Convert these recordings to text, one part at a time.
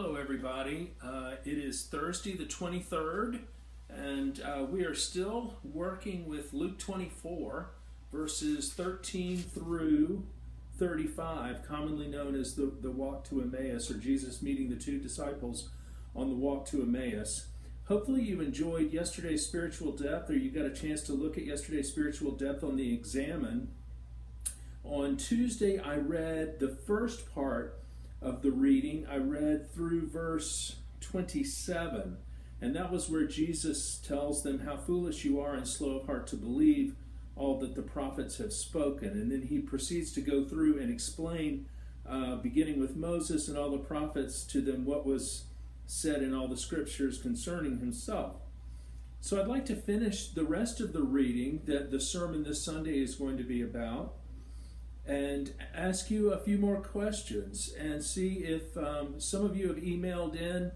Hello, everybody. It is Thursday the 23rd, and we are still working with Luke 24, verses 13 through 35, commonly known as the walk to Emmaus, or Jesus meeting the two disciples on the walk to Emmaus. Hopefully you enjoyed yesterday's spiritual depth, or you got a chance to look at yesterday's spiritual depth on the Examine. On Tuesday, I read the first part of the reading. I read through verse 27, and that was where Jesus tells them how foolish you are and slow of heart to believe all that the prophets have spoken. And then he proceeds to go through and explain, beginning with Moses and all the prophets, to them what was said in all the scriptures concerning himself. So I'd like to finish the rest of the reading that the sermon this Sunday is going to be about, and ask you a few more questions and see if some of you have emailed in.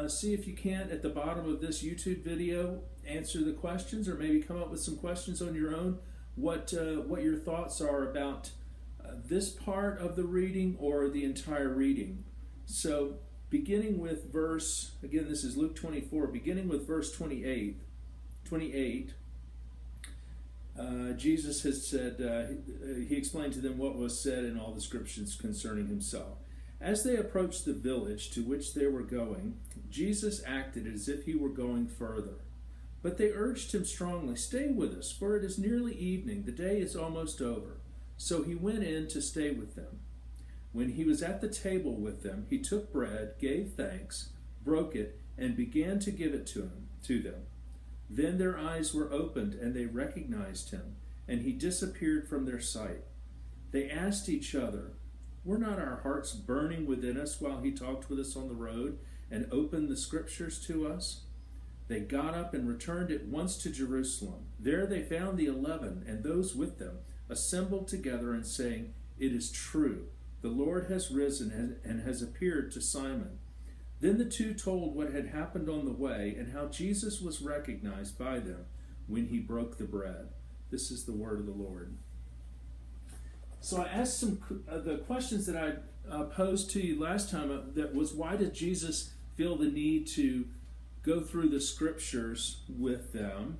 See if you can, at the bottom of this YouTube video, answer the questions, or maybe come up with some questions on your own, what your thoughts are about this part of the reading or the entire reading. So beginning with verse, again this is Luke 24, beginning with verse 28, Jesus has said, he explained to them what was said in all the scriptures concerning himself. As they approached the village to which they were going, Jesus acted as if he were going further. But they urged him strongly, "Stay with us, for it is nearly evening. The day is almost over." So he went in to stay with them. When he was at the table with them, he took bread, gave thanks, broke it, and began to give it to them. Then their eyes were opened, and they recognized him, and he disappeared from their sight. They asked each other, "Were not our hearts burning within us while he talked with us on the road and opened the scriptures to us?" They got up and returned at once to Jerusalem. There they found the 11 and those with them assembled together and saying, "It is true, the Lord has risen and has appeared to Simon." Then the two told what had happened on the way and how Jesus was recognized by them when he broke the bread. This is the word of the Lord. So I asked the questions that I posed to you last time. That was, why did Jesus feel the need to go through the scriptures with them?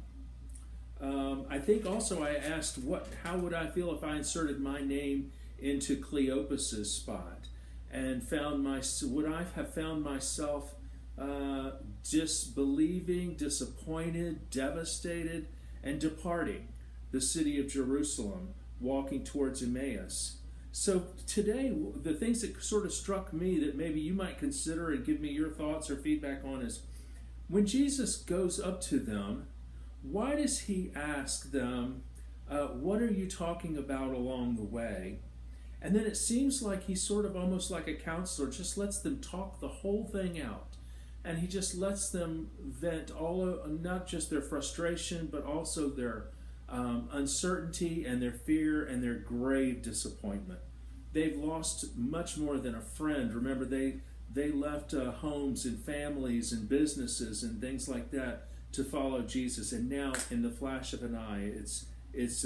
I think also I asked, how would I feel if I inserted my name into Cleopas's spot? And would I have found myself disbelieving, disappointed, devastated, and departing the city of Jerusalem, walking towards Emmaus? So today, the things that sort of struck me that maybe you might consider and give me your thoughts or feedback on is, when Jesus goes up to them, why does he ask them, what are you talking about along the way? And then it seems like he's sort of almost like a counselor, just lets them talk the whole thing out. And he just lets them vent not just their frustration, but also their uncertainty and their fear and their grave disappointment. They've lost much more than a friend. Remember, they left homes and families and businesses and things like that to follow Jesus. And now, in the flash of an eye, it's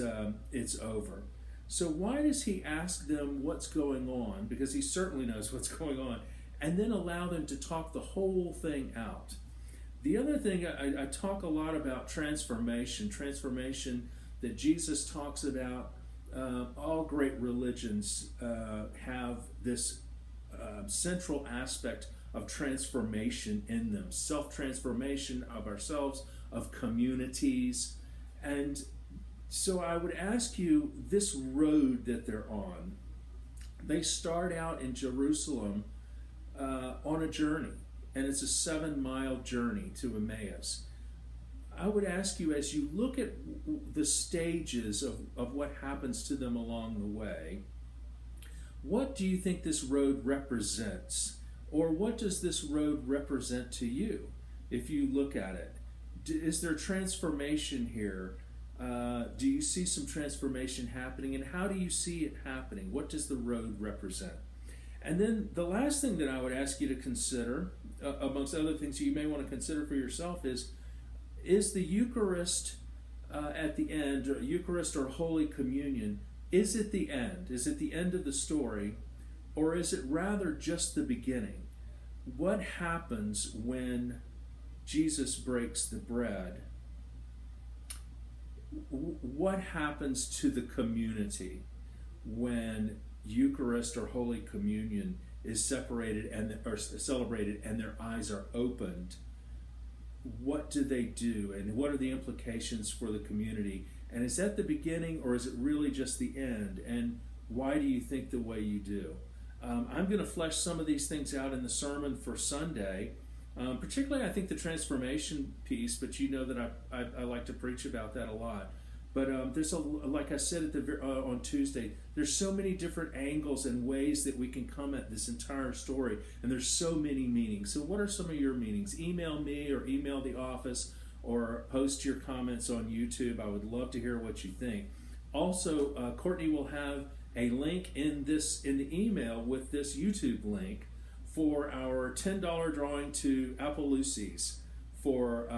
over. So why does he ask them what's going on? Because he certainly knows what's going on. And then allow them to talk the whole thing out. The other thing, I talk a lot about transformation that Jesus talks about. All great religions have this central aspect of transformation in them. Self-transformation of ourselves, of communities. And so I would ask you, this road that they're on, they start out in Jerusalem on a journey, and it's a 7-mile journey to Emmaus. I would ask you, as you look at the stages of what happens to them along the way, what do you think this road represents? Or what does this road represent to you if you look at it? Is there transformation here? Do you see some transformation happening, and how do you see it happening? What does the road represent? And then the last thing that I would ask you to consider, amongst other things you may want to consider for yourself, is the Eucharist at the end, or Eucharist or Holy Communion, is it the end? Is it the end of the story, or is it rather just the beginning? what happens when Jesus breaks the bread? What happens to the community when Eucharist or Holy Communion is separated and or celebrated and their eyes are opened? What do they do, and what are the implications for the community? And is that the beginning, or is it really just the end? And why do you think the way you do? I'm going to flesh some of these things out in the sermon for Sunday. Particularly, I think the transformation piece, but you know that I like to preach about that a lot. But there's like I said on Tuesday, there's so many different angles and ways that we can come at this entire story, and there's so many meanings. So, what are some of your meanings? Email me or email the office, or post your comments on YouTube. I would love to hear what you think. Also, Courtney will have a link in the email with this YouTube link for our $10 drawing to Appaloose's, for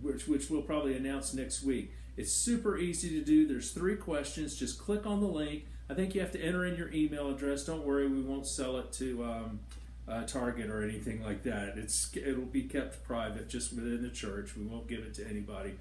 which we'll probably announce next week. It's super easy to do. There's 3 questions. Just click on the link. I think you have to enter in your email address. Don't worry, we won't sell it to Target or anything like that. It'll be kept private just within the church. We won't give it to anybody.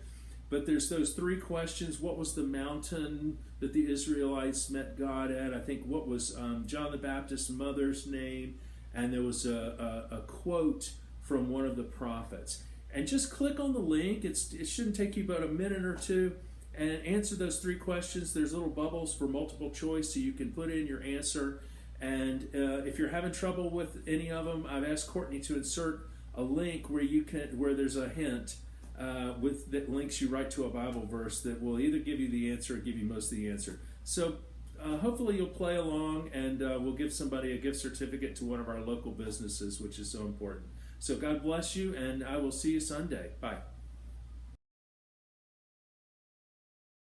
But there's those 3 questions. What was the mountain that the Israelites met God at? I think what was John the Baptist's mother's name? And there was a quote from one of the prophets. And just click on the link. It shouldn't take you but a minute or two, and answer those 3 questions. There's little bubbles for multiple choice, so you can put in your answer. And if you're having trouble with any of them, I've asked Courtney to insert a link where there's a hint that links you right to a Bible verse that will either give you the answer or give you most of the answer. So hopefully you'll play along, and we'll give somebody a gift certificate to one of our local businesses, which is so important. So God bless you, and I will see you Sunday. Bye.